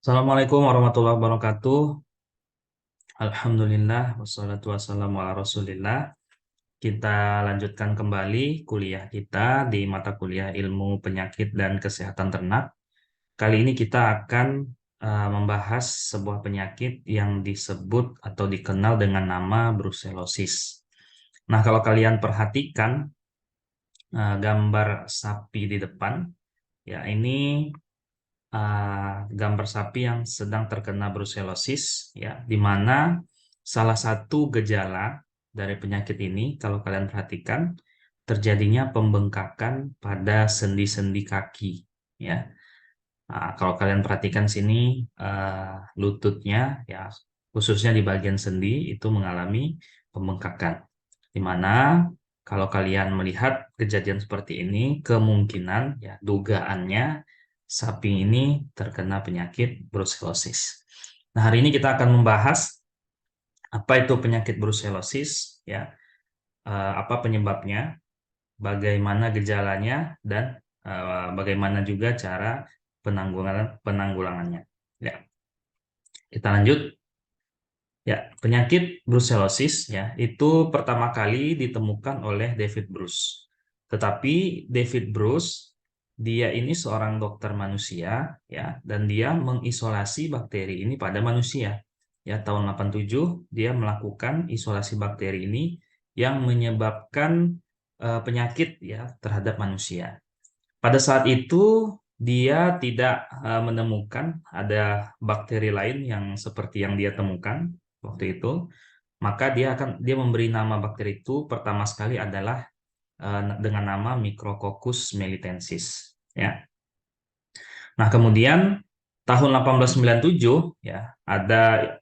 Assalamualaikum warahmatullahi wabarakatuh. Alhamdulillah, wassalatu wassalamu ala Rasulillah. Kita lanjutkan kembali kuliah kita di mata kuliah Ilmu Penyakit dan Kesehatan Ternak. Kali ini kita akan membahas sebuah penyakit yang disebut atau dikenal dengan nama brusellosis. Nah, kalau kalian perhatikan gambar sapi di depan, ya ini gambar sapi yang sedang terkena brusellosis, ya, di mana salah satu gejala dari penyakit ini, kalau kalian perhatikan, terjadinya pembengkakan pada sendi-sendi kaki, ya. Nah, kalau kalian perhatikan sini, lututnya, ya, khususnya di bagian sendi itu mengalami pembengkakan, di mana kalau kalian melihat kejadian seperti ini, kemungkinan, ya, dugaannya sapi ini terkena penyakit brusellosis. Nah, hari ini kita akan membahas apa itu penyakit brusellosis, ya, apa penyebabnya, bagaimana gejalanya, dan bagaimana juga cara penanggulangannya. Ya, kita lanjut. Ya, penyakit brusellosis, ya, itu pertama kali ditemukan oleh David Bruce. Tetapi David Bruce, dia ini seorang dokter manusia, ya, dan dia mengisolasi bakteri ini pada manusia. Ya, tahun 87 dia melakukan isolasi bakteri ini yang menyebabkan penyakit, ya, terhadap manusia. Pada saat itu dia tidak menemukan ada bakteri lain yang seperti yang dia temukan waktu itu, maka dia memberi nama bakteri itu pertama sekali adalah dengan nama Micrococcus melitensis, ya. Nah, kemudian tahun 1897, ya, ada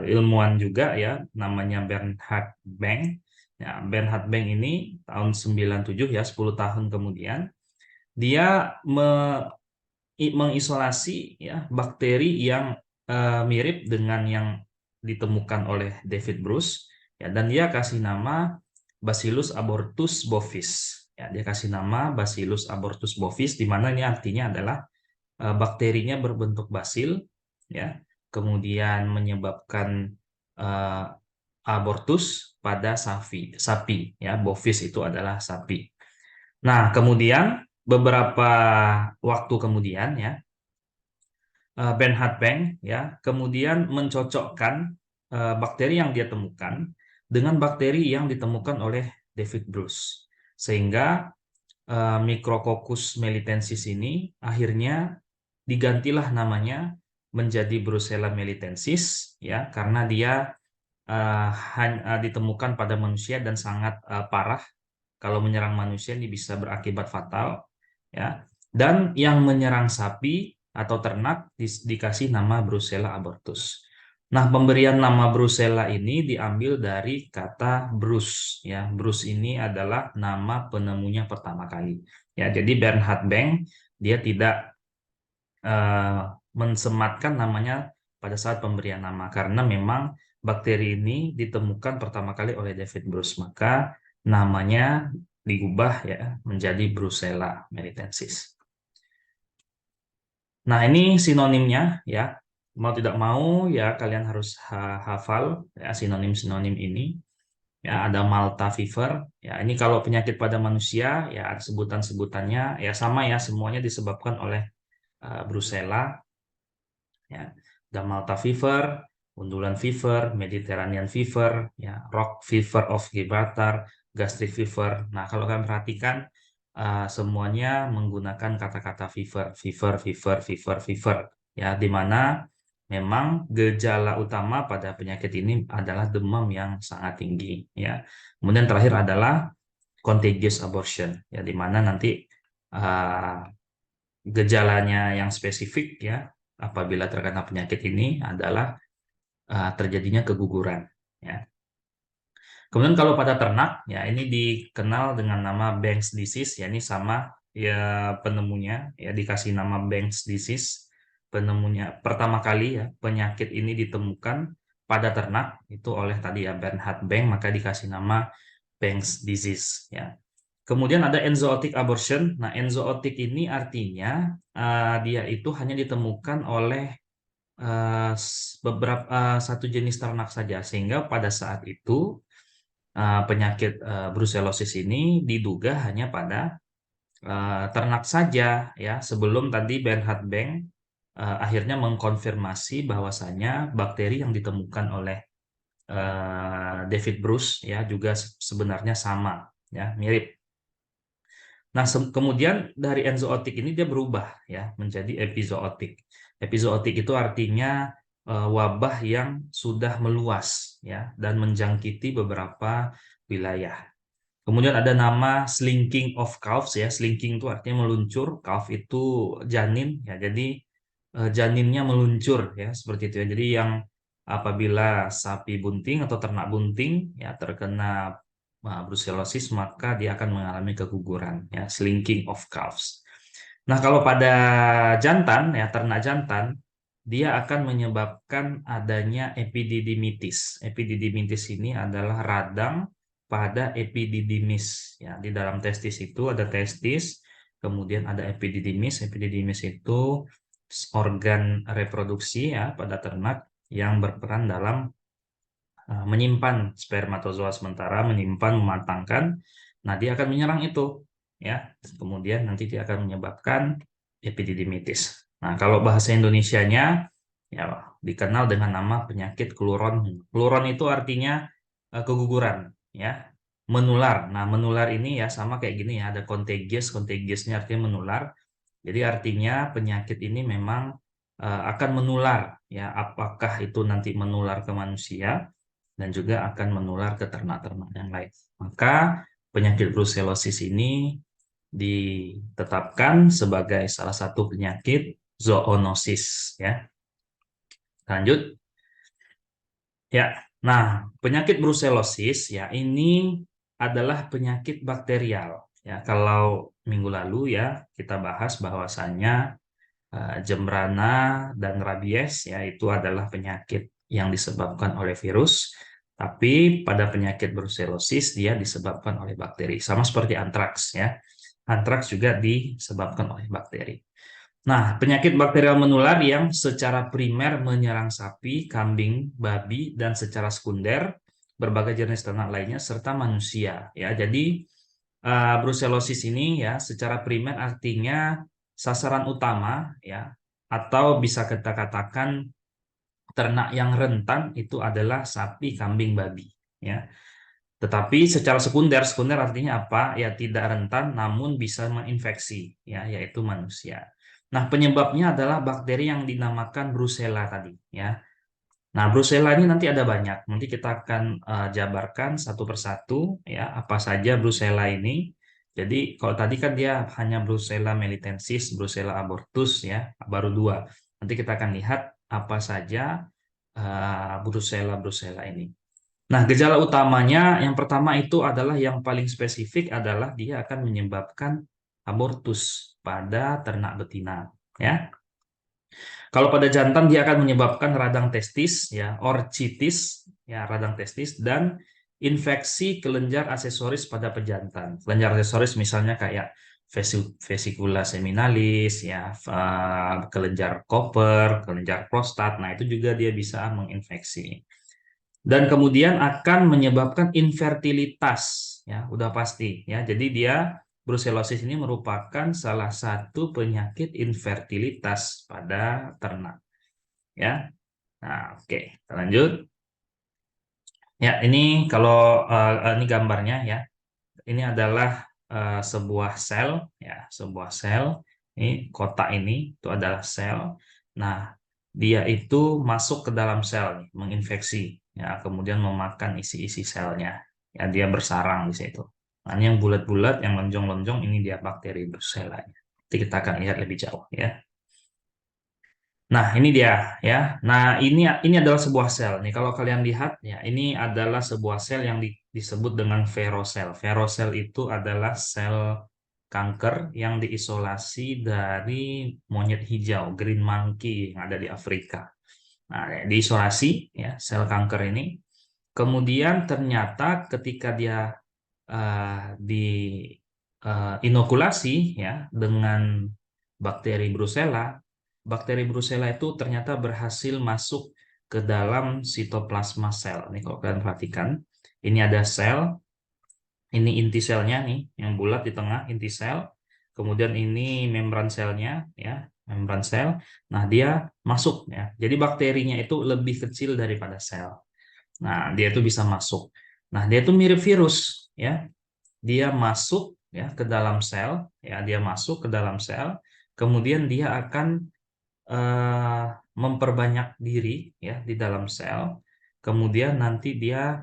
ilmuwan juga, ya, namanya Bernhard Beng. Ya, Bernhard Beng ini tahun 97, ya, 10 tahun kemudian dia mengisolasi, ya, bakteri yang mirip dengan yang ditemukan oleh David Bruce, ya, dan dia kasih nama Bacillus abortus bovis. Ya, dia kasih nama Bacillus abortus bovis, di mana ini artinya adalah bakterinya berbentuk basil, ya, kemudian menyebabkan uh, abortus pada sapi, ya, bovis itu adalah sapi. Nah, kemudian beberapa waktu kemudian, ya, Bernhard Beng, ya, kemudian mencocokkan bakteri yang dia temukan dengan bakteri yang ditemukan oleh David Bruce, sehingga Micrococcus melitensis ini akhirnya digantilah namanya menjadi Brucella melitensis, ya, karena dia ditemukan pada manusia dan sangat parah. Kalau menyerang manusia ini bisa berakibat fatal, ya. Dan yang menyerang sapi atau ternak dikasih nama Brucella abortus. Nah, pemberian nama Brucella ini diambil dari kata Bruce, ya. Bruce ini adalah nama penemunya pertama kali. Ya, jadi Bernhard Beng dia tidak eh, mensematkan namanya pada saat pemberian nama, karena memang bakteri ini ditemukan pertama kali oleh David Bruce, maka namanya diubah, ya, menjadi Brucella melitensis. Nah, ini sinonimnya, ya. Mau tidak mau, ya, kalian harus hafal, ya, sinonim-sinonim ini. Ya, ada Malta fever. Ya, ini kalau penyakit pada manusia, ya, ada sebutan-sebutannya, ya, sama, ya, semuanya disebabkan oleh Brucella. Ya, ada Malta fever, undulan fever, Mediterranean fever, ya, rock fever of Gibraltar, gastric fever. Nah, kalau kalian perhatikan semuanya menggunakan kata-kata fever, fever, fever, fever, fever, ya, di mana memang gejala utama pada penyakit ini adalah demam yang sangat tinggi, ya. Kemudian terakhir adalah contagious abortion, ya, di mana nanti uh, gejalanya yang spesifik, ya, apabila terkena penyakit ini adalah terjadinya keguguran, ya. Kemudian kalau pada ternak, ya, ini dikenal dengan nama Banks disease, ya, ini sama, ya, penemunya, ya, dikasih nama Banks disease. Penemunya pertama kali, ya, penyakit ini ditemukan pada ternak itu oleh tadi, ya, Bernhard Bank, maka dikasih nama Banks disease, ya. Kemudian ada enzootic abortion. Nah, enzootic ini artinya dia itu hanya ditemukan oleh satu jenis ternak saja, sehingga pada saat itu penyakit brucellosis ini diduga hanya pada ternak saja, ya, sebelum tadi Bernhard Bank akhirnya mengkonfirmasi bahwasanya bakteri yang ditemukan oleh David Bruce ya juga sebenarnya sama, ya, mirip. Nah, kemudian dari enzootik ini dia berubah ya menjadi epizootik. Epizootik itu artinya wabah yang sudah meluas ya dan menjangkiti beberapa wilayah. Kemudian ada nama slinking of calves ya. Slinking itu artinya meluncur, calf itu janin ya. Jadi janinnya meluncur ya seperti itu ya. Jadi yang apabila sapi bunting atau ternak bunting ya terkena brucellosis maka dia akan mengalami keguguran ya, slinking of calves. Nah, kalau pada jantan ya, ternak jantan dia akan menyebabkan adanya epididymitis. Epididymitis ini adalah radang pada epididymis ya. Di dalam testis itu ada testis, kemudian ada epididymis. Epididymis itu organ reproduksi ya pada ternak yang berperan dalam menyimpan spermatozoa sementara, menyimpan, mematangkan. Nah, dia akan menyerang itu ya. Kemudian nanti dia akan menyebabkan epididymitis. Nah, kalau bahasa Indonesianya ya dikenal dengan nama penyakit kluron. Kluron itu artinya keguguran ya, menular. Nah, menular ini ya sama kayak gini ya, ada contagious, contagiousnya artinya menular. Jadi artinya penyakit ini memang akan menular ya, apakah itu nanti menular ke manusia dan juga akan menular ke ternak-ternak yang lain. Maka penyakit brucellosis ini ditetapkan sebagai salah satu penyakit zoonosis ya. Lanjut. Ya. Nah, penyakit brucellosis ya ini adalah penyakit bakterial. Ya, kalau minggu lalu ya kita bahas bahwasannya Jembrana dan rabies ya itu adalah penyakit yang disebabkan oleh virus, tapi pada penyakit brucellosis dia disebabkan oleh bakteri, sama seperti antraks ya. Antraks juga disebabkan oleh bakteri. Nah, penyakit bakterial menular yang secara primer menyerang sapi, kambing, babi, dan secara sekunder berbagai jenis ternak lainnya serta manusia ya. Jadi brucellosis ini ya secara primer artinya sasaran utama ya, atau bisa kita katakan ternak yang rentan itu adalah sapi, kambing, babi ya. Tetapi secara sekunder, sekunder artinya apa? Ya tidak rentan namun bisa menginfeksi ya, yaitu manusia. Nah, penyebabnya adalah bakteri yang dinamakan Brucella tadi ya. Nah, Brucella ini nanti ada banyak. Nanti kita akan jabarkan satu persatu ya apa saja Brucella ini. Jadi kalau tadi kan dia hanya Brucella melitensis, Brucella abortus ya, baru dua. Nanti kita akan lihat apa saja Brucella ini. Nah, gejala utamanya yang pertama itu adalah yang paling spesifik adalah dia akan menyebabkan abortus pada ternak betina ya. Kalau pada jantan dia akan menyebabkan radang testis ya, orchitis ya, radang testis dan infeksi kelenjar aksesoris pada pejantan. Kelenjar aksesoris misalnya kayak vesicula seminalis ya, kelenjar koper, kelenjar prostat. Nah, itu juga dia bisa menginfeksi. Dan kemudian akan menyebabkan infertilitas ya, udah pasti ya. Jadi dia brucellosis ini merupakan salah satu penyakit infertilitas pada ternak ya. Nah, oke, kita lanjut. Ya, ini kalau ini gambarnya ya. Ini adalah sebuah sel ya, sebuah sel. Ini kotak ini itu adalah sel. Nah, dia itu masuk ke dalam sel, menginfeksi ya, kemudian memakan isi-isi selnya. Ya, dia bersarang di situ. Nah, ini yang bulat-bulat, yang lonjong-lonjong ini dia bakteri Brucella. Nanti kita akan lihat lebih jauh ya. Nah, ini dia ya. Nah, ini adalah sebuah sel. Nih, kalau kalian lihat ya, ini adalah sebuah sel yang disebut dengan verosel. Verosel itu adalah sel kanker yang diisolasi dari monyet hijau, green monkey yang ada di Afrika. Nah, diisolasi ya sel kanker ini. Kemudian ternyata ketika dia di inokulasi ya dengan bakteri Brucella, bakteri Brucella itu ternyata berhasil masuk ke dalam sitoplasma sel. Nih kalau kalian perhatikan, ini ada sel, ini inti selnya nih, yang bulat di tengah inti sel. Kemudian ini membran selnya, ya, membran sel. Nah, dia masuk ya. Jadi bakterinya itu lebih kecil daripada sel. Nah, dia itu bisa masuk. Nah, dia itu mirip virus, ya. Dia masuk ya ke dalam sel, ya, dia masuk ke dalam sel. Kemudian dia akan memperbanyak diri ya di dalam sel. Kemudian nanti dia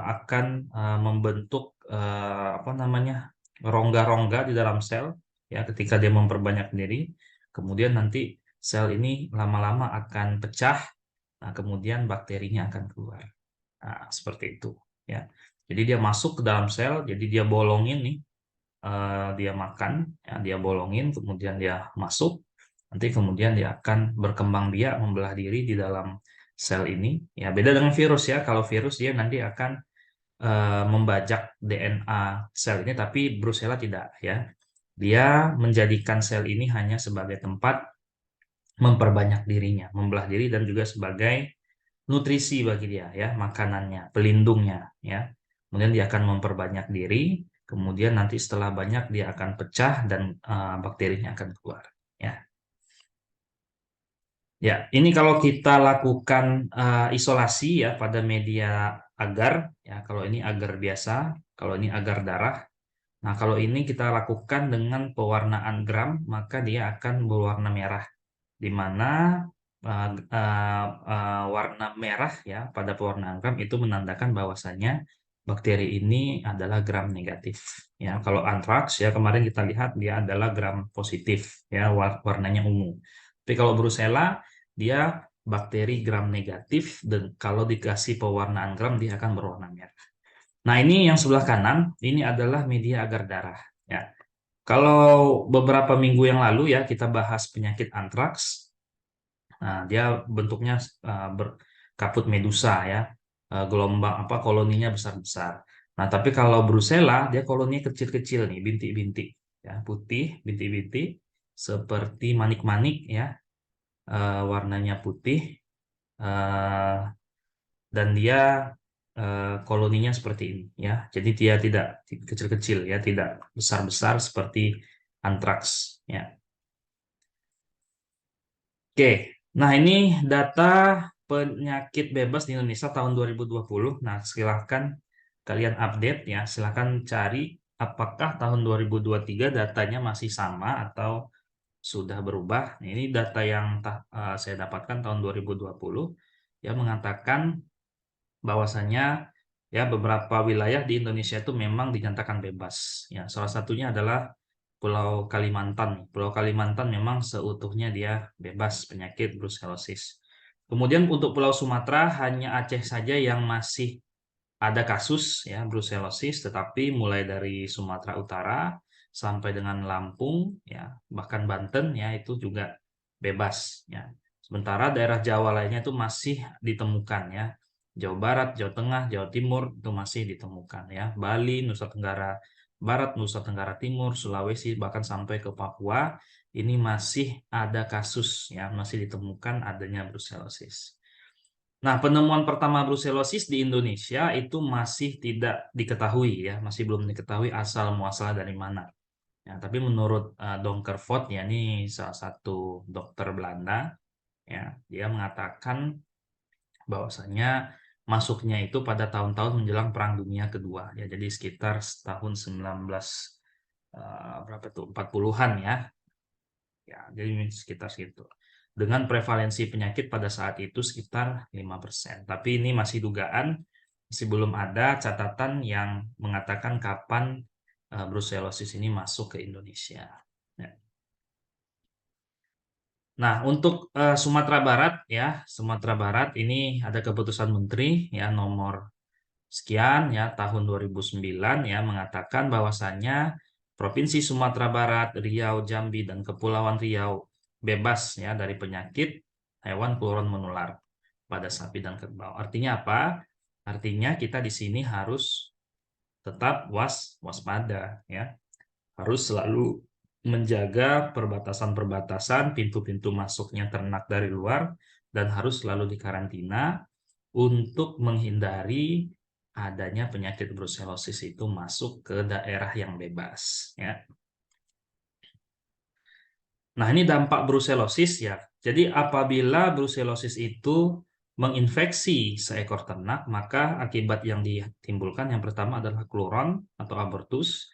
akan membentuk apa namanya, rongga-rongga di dalam sel ya ketika dia memperbanyak diri. Kemudian nanti sel ini lama-lama akan pecah. Nah, kemudian bakterinya akan keluar. Nah, seperti itu ya. Jadi dia masuk ke dalam sel, jadi dia bolongin nih, dia makan, ya, dia bolongin, kemudian dia masuk, nanti kemudian dia akan berkembang biak membelah diri di dalam sel ini. Ya, beda dengan virus ya. Kalau virus dia nanti akan membajak DNA sel ini, tapi Brucella tidak ya. Dia menjadikan sel ini hanya sebagai tempat memperbanyak dirinya, membelah diri dan juga sebagai nutrisi bagi dia ya, makanannya, pelindungnya ya. Kemudian dia akan memperbanyak diri, kemudian nanti setelah banyak dia akan pecah dan bakterinya akan keluar ya. Ya, ini kalau kita lakukan isolasi ya pada media agar ya, kalau ini agar biasa, kalau ini agar darah. Nah, kalau ini kita lakukan dengan pewarnaan gram, maka dia akan berwarna merah, di mana warna merah ya pada pewarnaan gram itu menandakan bahwasanya bakteri ini adalah gram negatif. Ya, kalau antraks ya kemarin kita lihat dia adalah gram positif ya, warnanya ungu. Tapi kalau Brucella dia bakteri gram negatif dan kalau dikasih pewarnaan gram dia akan berwarna merah. Nah, ini yang sebelah kanan, ini adalah media agar darah. Ya. Kalau beberapa minggu yang lalu ya kita bahas penyakit antraks. Nah, dia bentuknya berkaput medusa ya, gelombang apa koloninya besar-besar. Nah, tapi kalau Brucella dia koloninya kecil-kecil nih, bintik-bintik ya, putih, bintik-bintik seperti manik-manik ya, warnanya putih. eh, dan dia koloninya seperti ini ya. Jadi dia tidak kecil-kecil ya, tidak besar-besar seperti antraks ya. Oke. Nah, ini data penyakit bebas di Indonesia tahun 2020. Nah, silahkan kalian update ya. Silahkan cari apakah tahun 2023 datanya masih sama atau sudah berubah. Nah, ini data yang saya dapatkan tahun 2020 yang mengatakan bahwasanya ya beberapa wilayah di Indonesia itu memang dinyatakan bebas. Ya, salah satunya adalah Pulau Kalimantan. Pulau Kalimantan memang seutuhnya dia bebas penyakit brusellosis. Kemudian untuk Pulau Sumatera hanya Aceh saja yang masih ada kasus ya brusellosis, tetapi mulai dari Sumatera Utara sampai dengan Lampung ya bahkan Banten ya itu juga bebas ya. Sementara daerah Jawa lainnya itu masih ditemukan ya. Jawa Barat, Jawa Tengah, Jawa Timur itu masih ditemukan ya. Bali, Nusa Tenggara Barat, Nusa Tenggara Timur, Sulawesi bahkan sampai ke Papua ini masih ada kasus ya, masih ditemukan adanya brusellosis. Nah, penemuan pertama brusellosis di Indonesia itu masih tidak diketahui ya, masih belum diketahui asal muasal dari mana. Ya, tapi menurut Donkervoort ya, ini salah satu dokter Belanda ya, dia mengatakan bahwasanya masuknya itu pada tahun-tahun menjelang Perang Dunia Kedua ya, jadi sekitar tahun 19 berapa tuh 40-an ya. Ya, jadi sekitar situ. Dengan prevalensi penyakit pada saat itu sekitar 5%. Tapi ini masih dugaan, masih belum ada catatan yang mengatakan kapan brucellosis ini masuk ke Indonesia. Ya. Nah, untuk Sumatera Barat ya, Sumatera Barat ini ada keputusan Menteri ya nomor sekian ya tahun 2009 ya mengatakan bahwasannya Provinsi Sumatera Barat, Riau, Jambi dan Kepulauan Riau bebas ya dari penyakit hewan fluron menular pada sapi dan kerbau. Artinya apa? Artinya kita di sini harus tetap waspada ya. Harus selalu menjaga perbatasan-perbatasan, pintu-pintu masuknya ternak dari luar, dan harus selalu dikarantina untuk menghindari adanya penyakit brusellosis itu masuk ke daerah yang bebas. Ya. Nah, ini dampak brusellosis ya. Jadi apabila brusellosis itu menginfeksi seekor ternak, maka akibat yang ditimbulkan yang pertama adalah kluron atau abortus.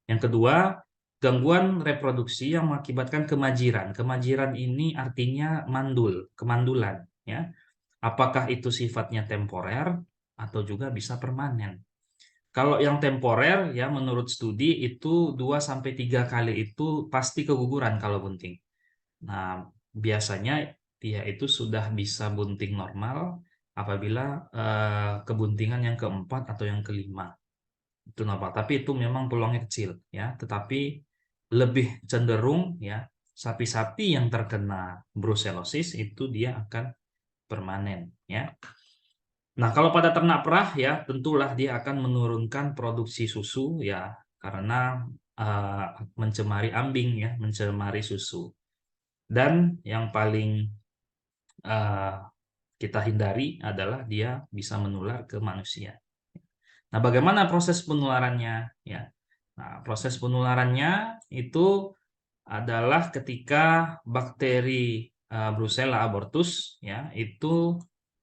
Yang kedua, gangguan reproduksi yang mengakibatkan kemajiran. Kemajiran ini artinya mandul, kemandulan, ya. Apakah itu sifatnya temporer atau juga bisa permanen? Kalau yang temporer ya menurut studi itu 2 sampai 3 kali itu pasti keguguran kalau bunting. Nah, biasanya dia itu sudah bisa bunting normal apabila kebuntingan yang keempat atau yang kelima itu normal. Tapi itu memang peluangnya kecil ya. Tetapi lebih cenderung ya sapi-sapi yang terkena brucellosis itu dia akan permanen ya. Nah, kalau pada ternak perah ya tentulah dia akan menurunkan produksi susu ya karena mencemari ambing ya, mencemari susu. Dan yang paling eh, kita hindari adalah dia bisa menular ke manusia. Nah, bagaimana proses penularannya? Ya, nah, proses penularannya itu adalah ketika bakteri Brucella abortus ya itu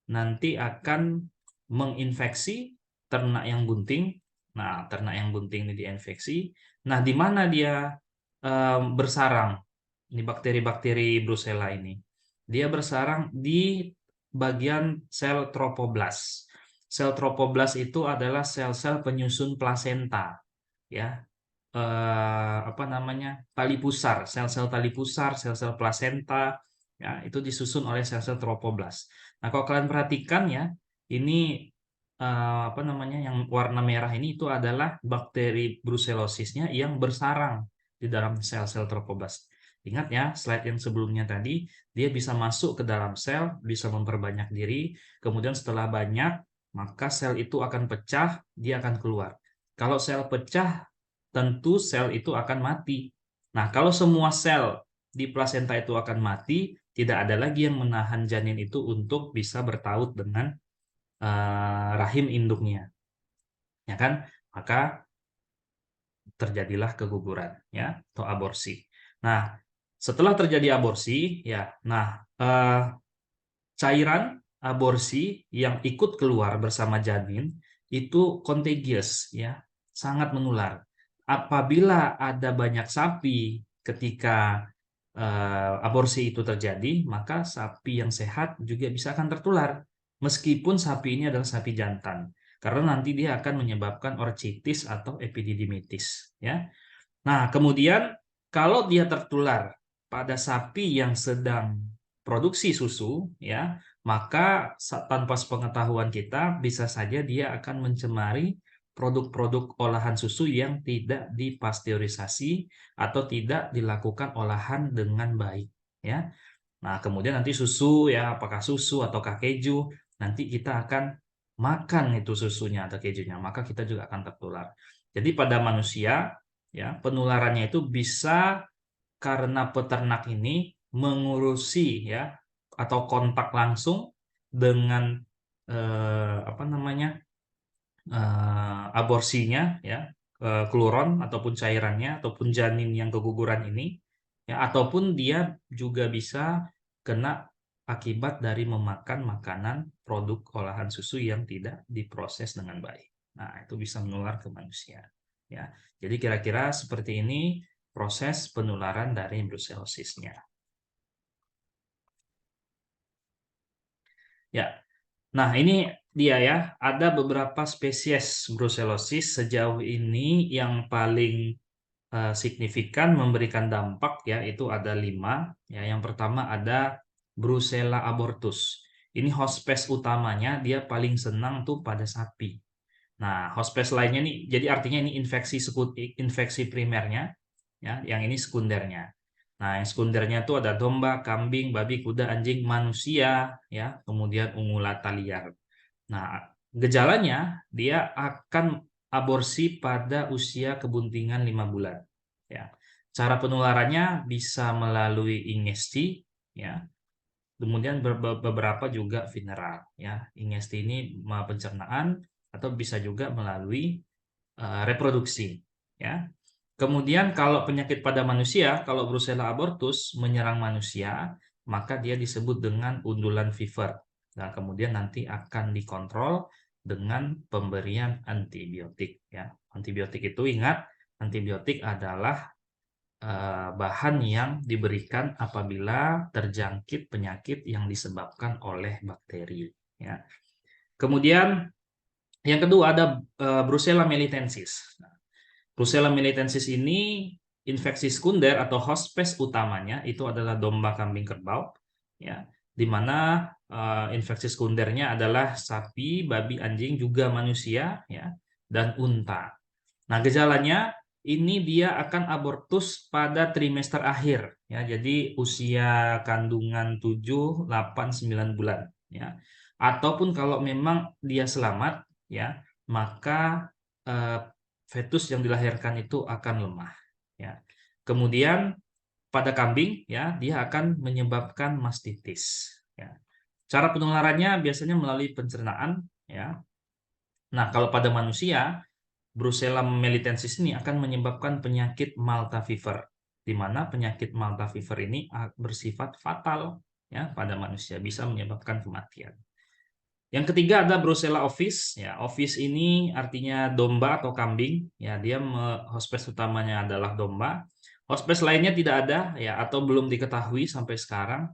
nanti akan menginfeksi ternak yang bunting. Nah, ternak yang bunting ini diinfeksi. Nah, di mana dia bersarang? Ini bakteri-bakteri Brucella ini. Dia bersarang di bagian sel tropoblas. Sel tropoblas itu adalah sel-sel penyusun plasenta, ya. Apa namanya? Tali pusar, sel-sel tali pusar, sel-sel plasenta, ya, itu disusun oleh sel-sel tropoblas. Nah, kalau kalian perhatikan ya, ini apa namanya? Yang warna merah ini itu adalah bakteri brucellosisnya yang bersarang di dalam sel-sel tropoblas. Ingat ya, slide yang sebelumnya tadi, dia bisa masuk ke dalam sel, bisa memperbanyak diri, kemudian setelah banyak, maka sel itu akan pecah, dia akan keluar. Kalau sel pecah, tentu sel itu akan mati. Nah, kalau semua sel di plasenta itu akan mati, tidak ada lagi yang menahan janin itu untuk bisa bertaut dengan rahim induknya, ya kan? Maka terjadilah keguguran, ya, atau aborsi. Nah, setelah terjadi aborsi, ya, nah cairan aborsi yang ikut keluar bersama janin itu contagious, ya, sangat menular. Apabila ada banyak sapi ketika aborsi itu terjadi, maka sapi yang sehat juga bisa akan tertular. Meskipun sapi ini adalah sapi jantan, karena nanti dia akan menyebabkan orchitis atau epididymitis, ya. Nah, kemudian kalau dia tertular pada sapi yang sedang produksi susu, ya, maka tanpa sepengetahuan kita bisa saja dia akan mencemari produk-produk olahan susu yang tidak dipasteurisasi atau tidak dilakukan olahan dengan baik, ya. Nah, kemudian nanti susu ya, apakah susu ataukah keju, nanti kita akan makan itu susunya atau kejunya, maka kita juga akan tertular. Jadi pada manusia ya, penularannya itu bisa karena peternak ini mengurusi ya atau kontak langsung dengan apa namanya? Aborsinya ya, kluron ataupun cairannya ataupun janin yang keguguran ini ya ataupun dia juga bisa kena akibat dari memakan makanan produk olahan susu yang tidak diproses dengan baik. Nah, itu bisa menular ke manusia ya. Jadi kira-kira seperti ini proses penularan dari brucellosisnya. Ya. Nah, ini dia ya, ada beberapa spesies brucellosis sejauh ini yang paling signifikan memberikan dampak ya, itu ada 5. Ya, yang pertama ada Brucella abortus. Ini hospes utamanya dia paling senang tuh pada sapi. Nah, hospes lainnya nih, jadi artinya ini infeksi primernya, ya, yang ini sekundernya. Nah, yang sekundernya itu ada domba, kambing, babi, kuda, anjing, manusia, ya, kemudian ungulata liar. Nah, gejalanya dia akan aborsi pada usia kebuntingan 5 bulan. Ya. Cara penularannya bisa melalui ingesti, ya. Kemudian beberapa juga mineral, ya. Ingesti ini pencernaan atau bisa juga melalui reproduksi, ya. Kemudian kalau penyakit pada manusia, kalau Brucella abortus menyerang manusia, maka dia disebut dengan undulan fever. Nah, kemudian nanti akan dikontrol dengan pemberian antibiotik, ya. Antibiotik itu ingat, antibiotik adalah bahan yang diberikan apabila terjangkit penyakit yang disebabkan oleh bakteri, ya. Kemudian yang kedua ada Brucella melitensis. Nah, Brucella melitensis ini infeksi sekunder atau hospes utamanya itu adalah domba, kambing, kerbau, ya, di mana infeksi sekundernya adalah sapi, babi, anjing, juga manusia, ya, dan unta. Nah, gejalanya ini dia akan abortus pada trimester akhir, ya. Jadi usia kandungan 7, 8, 9 bulan, ya. Ataupun kalau memang dia selamat, ya, maka fetus yang dilahirkan itu akan lemah, ya. Kemudian pada kambing, ya, dia akan menyebabkan mastitis, ya. Cara penularannya biasanya melalui pencernaan, ya. Nah, kalau pada manusia, Brucella melitensis ini akan menyebabkan penyakit Malta fever, di mana penyakit Malta fever ini bersifat fatal, ya, pada manusia, bisa menyebabkan kematian. Yang ketiga ada Brucella ovis, ya. Ovis ini artinya domba atau kambing, ya. Dia hospes utamanya adalah domba. Hospes lainnya tidak ada, ya, atau belum diketahui sampai sekarang.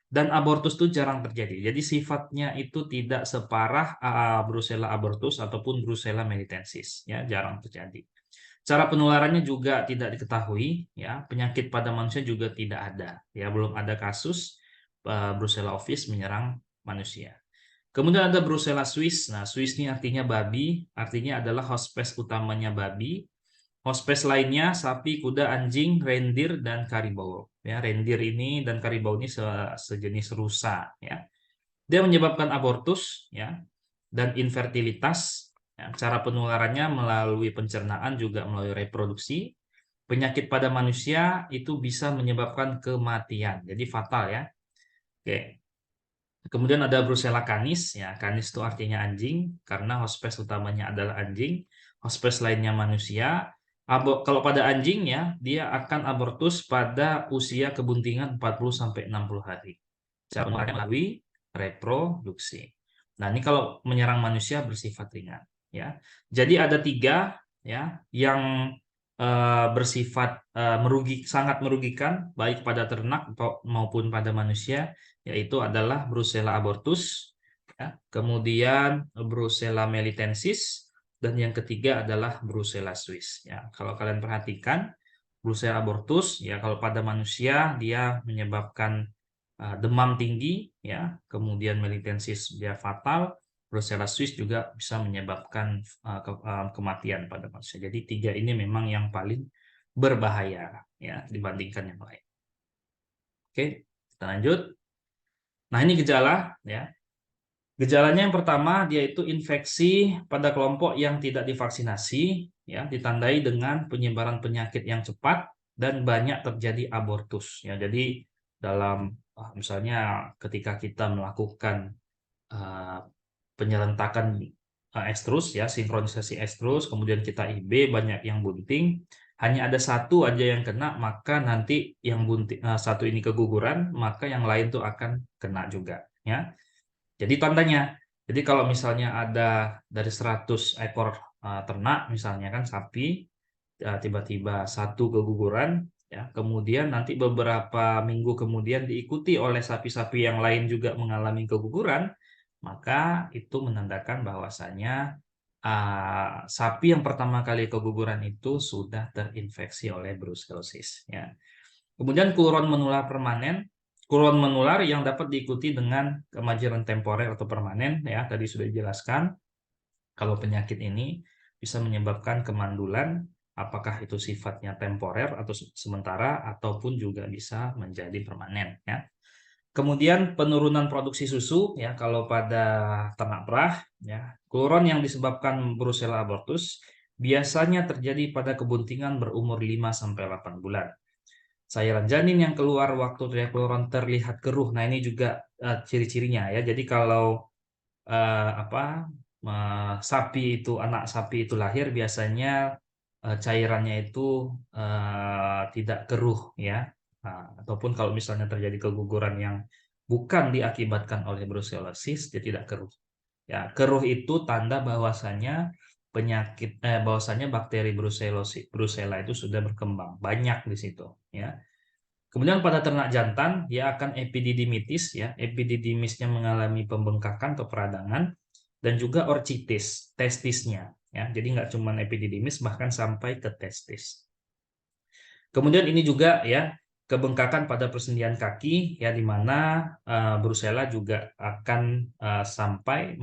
Dan abortus itu jarang terjadi. Jadi sifatnya itu tidak separah Brucella abortus ataupun Brucella melitensis, ya, jarang terjadi. Cara penularannya juga tidak diketahui, ya. Penyakit pada manusia juga tidak ada, ya. Belum ada kasus Brucella ovis menyerang manusia. Kemudian ada Brucella Swiss. Nah, Swiss ini artinya babi, artinya adalah hospes utamanya babi. Hospes lainnya sapi, kuda, anjing, reindeer, dan karibau. Ya, reindeer ini dan karibau ini sejenis rusa, ya. Dia menyebabkan abortus, ya, dan infertilitas. Ya. Cara penularannya melalui pencernaan juga melalui reproduksi. Penyakit pada manusia itu bisa menyebabkan kematian, jadi fatal, ya. Oke. Kemudian ada Brucella canis, ya. Canis itu artinya anjing karena hospes utamanya adalah anjing. Hospes lainnya manusia. Kalau pada anjing, ya, dia akan abortus pada usia kebuntingan 40 sampai 60 hari. Cara penularannya melalui reproduksi. Nah, ini kalau menyerang manusia bersifat ringan, ya. Jadi ada 3, ya, yang bersifat sangat merugikan baik pada ternak maupun pada manusia, yaitu adalah Brucella abortus, ya, kemudian Brucella melitensis, dan yang ketiga adalah Brucella Swiss, ya. Kalau kalian perhatikan, Brucella abortus, ya, kalau pada manusia dia menyebabkan demam tinggi, ya, kemudian melitensis dia fatal, Brucella Swiss juga bisa menyebabkan kematian pada manusia. Jadi 3 ini memang yang paling berbahaya, ya, dibandingkan yang lain. Oke, kita lanjut. Nah, ini gejala, ya. Gejalanya yang pertama dia itu infeksi pada kelompok yang tidak divaksinasi, ya, ditandai dengan penyebaran penyakit yang cepat dan banyak terjadi abortus, ya. Jadi dalam misalnya ketika kita melakukan uh, penyerentakan estrus, ya, sinkronisasi estrus, kemudian kita IB banyak yang bunting, hanya ada satu aja yang kena, maka nanti yang bunting satu ini keguguran, maka yang lain tuh akan kena juga, ya. Jadi tandanya, jadi kalau misalnya ada dari 100 ekor ternak, misalnya kan sapi, tiba-tiba satu keguguran, ya, kemudian nanti beberapa minggu kemudian diikuti oleh sapi-sapi yang lain juga mengalami keguguran, maka itu menandakan bahwasanya sapi yang pertama kali keguguran itu sudah terinfeksi oleh brucellosis, ya. Kemudian kulon menular permanen, kulon menular yang dapat diikuti dengan kemajeran temporer atau permanen, ya, tadi sudah dijelaskan. Kalau penyakit ini bisa menyebabkan kemandulan, apakah itu sifatnya temporer atau sementara, ataupun juga bisa menjadi permanen, ya. Kemudian penurunan produksi susu, ya, kalau pada ternak perah, ya, kulon yang disebabkan Brucella abortus biasanya terjadi pada kebuntingan berumur 5 sampai 8 bulan. cairan janin yang keluar waktu triakuloron terlihat keruh. Nah, ini juga ciri-cirinya ya. Jadi kalau anak sapi itu lahir biasanya cairannya itu tidak keruh ya. Nah, ataupun kalau misalnya terjadi keguguran yang bukan diakibatkan oleh brusellosis, dia tidak keruh. Ya, keruh itu tanda bahwasanya bakteri Brucella itu sudah berkembang banyak di situ ya. Kemudian pada ternak jantan dia akan epididymitis ya. Epididymisnya mengalami pembengkakan atau peradangan dan juga orchitis, testisnya ya. Jadi nggak cuma epididymis bahkan sampai ke testis. Kemudian ini juga ya kebengkakan pada persendian kaki ya, di mana Brucella juga akan sampai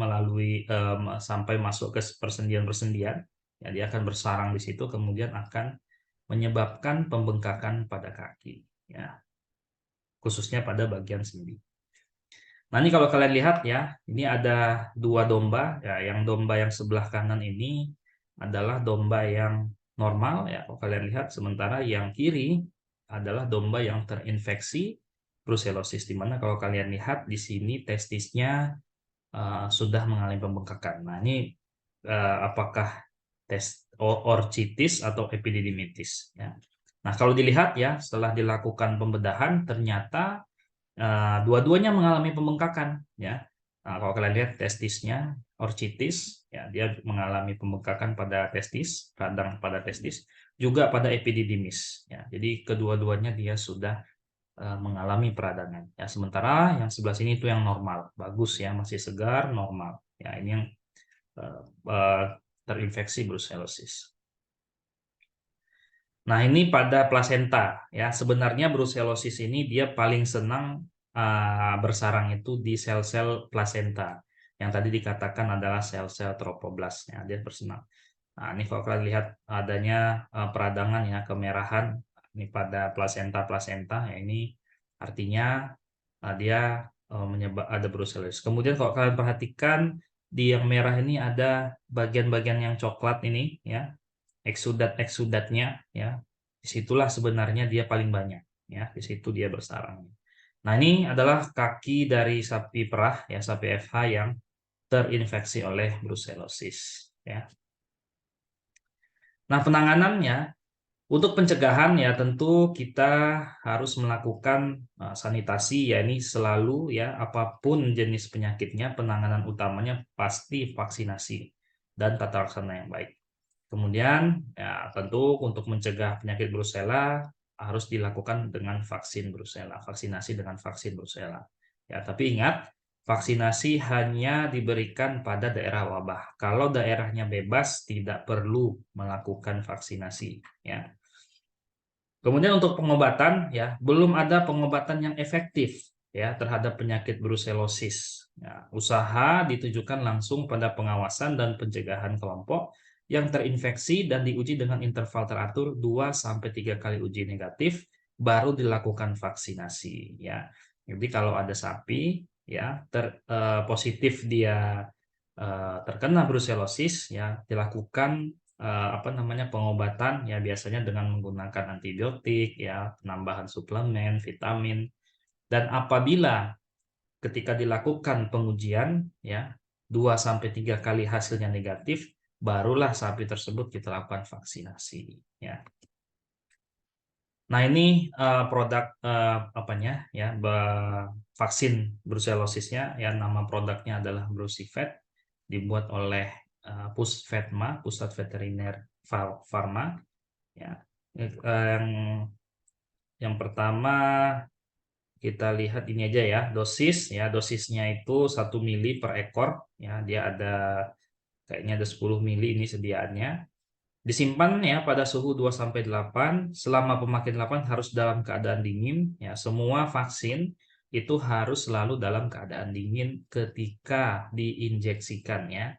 masuk ke persendian-persendian ya, dia akan bersarang di situ kemudian akan menyebabkan pembengkakan pada kaki ya, khususnya pada bagian sendi. Nah, ini kalau kalian lihat ya, ini ada dua domba ya, yang domba yang sebelah kanan ini adalah domba yang normal ya, kalau kalian lihat, sementara yang kiri adalah domba yang terinfeksi brucellosis, di mana kalau kalian lihat di sini testisnya sudah mengalami pembengkakan. Nah, ini apakah orchitis atau epididymitis ya. Nah, kalau dilihat ya, setelah dilakukan pembedahan ternyata dua-duanya mengalami pembengkakan ya. Nah, kalau kalian lihat testisnya orchitis ya, dia mengalami pembengkakan pada testis, radang pada testis, juga pada epididymis ya. Jadi kedua-duanya dia sudah mengalami peradangan ya. Sementara yang sebelah sini itu yang normal, bagus ya, masih segar, normal ya. Ini yang eh, eh, terinfeksi brucellosis. Nah, ini pada plasenta ya. Sebenarnya brucellosis ini dia paling senang bersarang itu di sel-sel plasenta. Yang tadi dikatakan adalah sel-sel trofoblast ya, dia bersenang. Nah, ini kalau kalian lihat adanya peradangan ya, kemerahan ini pada plasenta ya, ini artinya dia ada brucellosis. Kemudian kalau kalian perhatikan di yang merah ini ada bagian-bagian yang coklat ini ya, eksudatnya ya, disitulah sebenarnya dia paling banyak ya, di situ dia bersarang. Nah, ini adalah kaki dari sapi perah ya, sapi FH yang terinfeksi oleh brucellosis ya. Nah, penanganannya untuk pencegahan ya tentu kita harus melakukan sanitasi ya, ini selalu ya, apapun jenis penyakitnya penanganan utamanya pasti vaksinasi dan tata laksana yang baik. Kemudian ya tentu untuk mencegah penyakit Brucella harus dilakukan dengan vaksinasi dengan vaksin Brucella. Ya, tapi ingat, vaksinasi hanya diberikan pada daerah wabah. Kalau daerahnya bebas tidak perlu melakukan vaksinasi ya. Kemudian untuk pengobatan ya, belum ada pengobatan yang efektif ya terhadap penyakit brucellosis. Ya, usaha ditujukan langsung pada pengawasan dan pencegahan kelompok yang terinfeksi dan diuji dengan interval teratur 2-3 kali uji negatif baru dilakukan vaksinasi ya. Jadi kalau ada sapi ya positif dia terkena brucellosis ya, dilakukan pengobatan ya, biasanya dengan menggunakan antibiotik ya, penambahan suplemen, vitamin, dan apabila ketika dilakukan pengujian ya 2-3 kali hasilnya negatif, barulah sapi tersebut kita lakukan vaksinasi ya. Nah, ini produk ya, vaksin brucellosisnya ya, nama produknya adalah Brucivet, dibuat oleh Pusvetma, Pusat Veteriner Pharma ya. Yang pertama kita lihat ini aja ya, dosisnya itu 1 mili per ekor ya, dia kayaknya ada 10 mili ini sediaannya. Disimpan ya pada suhu 2-8, selama pemakaian 8 harus dalam keadaan dingin ya. Semua vaksin itu harus selalu dalam keadaan dingin ketika diinjeksikan ya.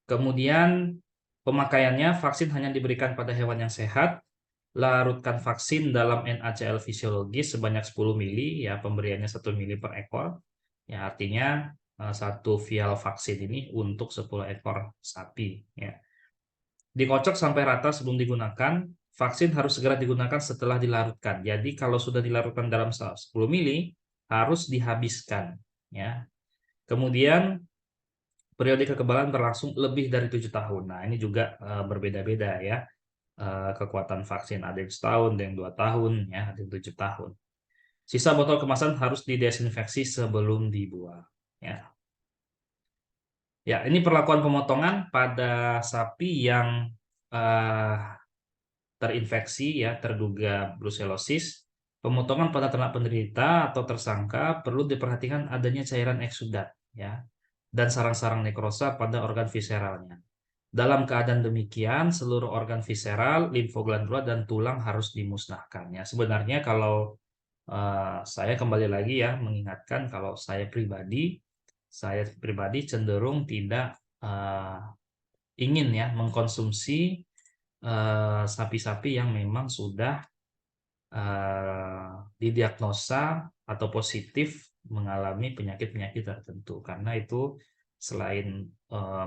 Kemudian pemakaiannya, vaksin hanya diberikan pada hewan yang sehat. Larutkan vaksin dalam NaCl fisiologis sebanyak 10 mili ya, pemberiannya 1 mili per ekor. Ya, artinya satu vial vaksin ini untuk 10 ekor sapi ya. Dikocok sampai rata sebelum digunakan. vaksin harus segera digunakan setelah dilarutkan. Jadi kalau sudah dilarutkan dalam 10 mili harus dihabiskan, ya. Kemudian periode kekebalan berlangsung lebih dari 7 tahun. Nah, ini juga berbeda-beda ya. Kekuatan vaksin ada yang setahun, ada yang 2 tahun, ya, ada yang 7 tahun. Sisa botol kemasan harus didesinfeksi sebelum dibuang. Ya, ya, ini perlakuan pemotongan pada sapi yang eh, terinfeksi, ya, terduga brusellosis. Pemotongan pada ternak penderita atau tersangka perlu diperhatikan adanya cairan eksudat, ya, dan sarang-sarang nekrosa pada organ visceralnya. Dalam keadaan demikian, seluruh organ visceral, limfoglandula, dan tulang harus dimusnahkan. Ya, sebenarnya kalau saya kembali lagi ya mengingatkan kalau saya pribadi cenderung tidak ingin ya mengkonsumsi sapi-sapi yang memang sudah didiagnosa atau positif mengalami penyakit-penyakit tertentu, karena itu selain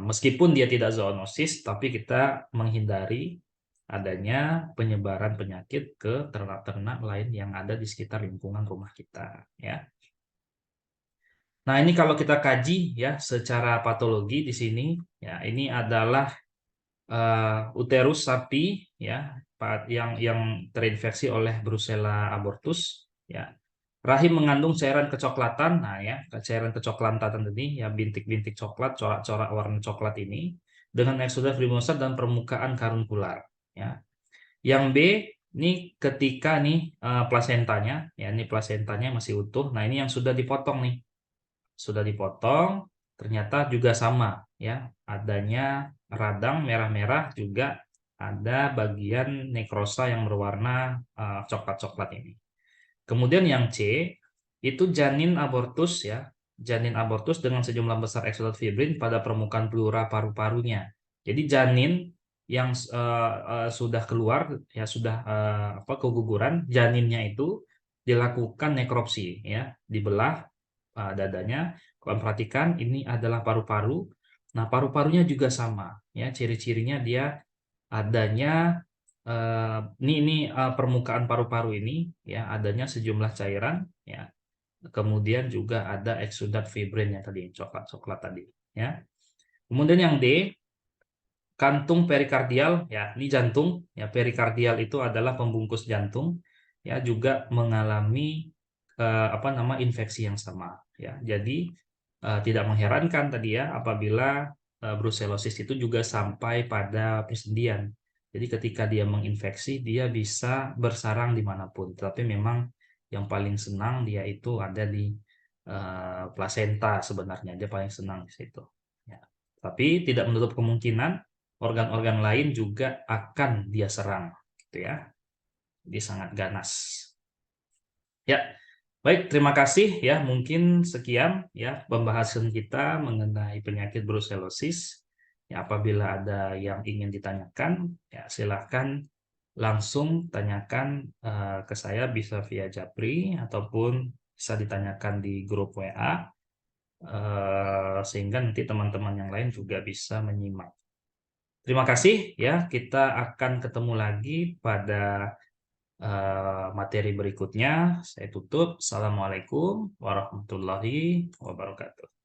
meskipun dia tidak zoonosis, tapi kita menghindari adanya penyebaran penyakit ke ternak-ternak lain yang ada di sekitar lingkungan rumah kita, ya. Nah, ini kalau kita kaji ya secara patologi di sini, ya ini adalah uterus sapi ya yang terinfeksi oleh Brucella abortus, ya. Rahim mengandung cairan kecoklatan. Nah, ya, cairan kecoklatan tadi ya, bintik-bintik coklat, corak-corak warna coklat ini dengan eksudat fibrosa dan permukaan karunkular, ya. Yang B ini ketika nih plasentanya, ya, ini plasentanya masih utuh. Nah, ini yang sudah dipotong nih. Sudah dipotong, ternyata juga sama ya, adanya radang merah-merah, juga ada bagian nekrosa yang berwarna coklat-coklat ini. Kemudian yang C itu janin abortus ya, janin abortus dengan sejumlah besar eksudat fibrin pada permukaan pleura paru-parunya. Jadi janin yang sudah keluar ya, sudah keguguran, janinnya itu dilakukan nekropsi ya, dibelah dadanya. Kalian perhatikan ini adalah paru-paru. Nah, paru-parunya juga sama ya, ciri-cirinya dia adanya permukaan paru-paru ini ya adanya sejumlah cairan, ya. Kemudian juga ada eksudat fibrin yang tadi coklat-coklat tadi, ya. Kemudian yang D, kantung perikardial, ya, ini jantung ya, perikardial itu adalah pembungkus jantung, ya, juga mengalami infeksi yang sama, ya. Jadi tidak mengherankan tadi ya apabila brusellosis itu juga sampai pada persendian. Jadi ketika dia menginfeksi, dia bisa bersarang dimanapun. Tapi memang yang paling senang dia itu ada di plasenta sebenarnya. Dia paling senang di situ, ya. Tapi tidak menutup kemungkinan organ-organ lain juga akan dia serang, gitu ya. Dia sangat ganas. Ya, baik, terima kasih ya. Mungkin sekian ya pembahasan kita mengenai penyakit brusellosis. Ya, apabila ada yang ingin ditanyakan, ya silahkan langsung tanyakan ke saya, bisa via Japri ataupun bisa ditanyakan di grup WA, sehingga nanti teman-teman yang lain juga bisa menyimak. Terima kasih ya. Kita akan ketemu lagi pada materi berikutnya. Saya tutup. Assalamualaikum warahmatullahi wabarakatuh.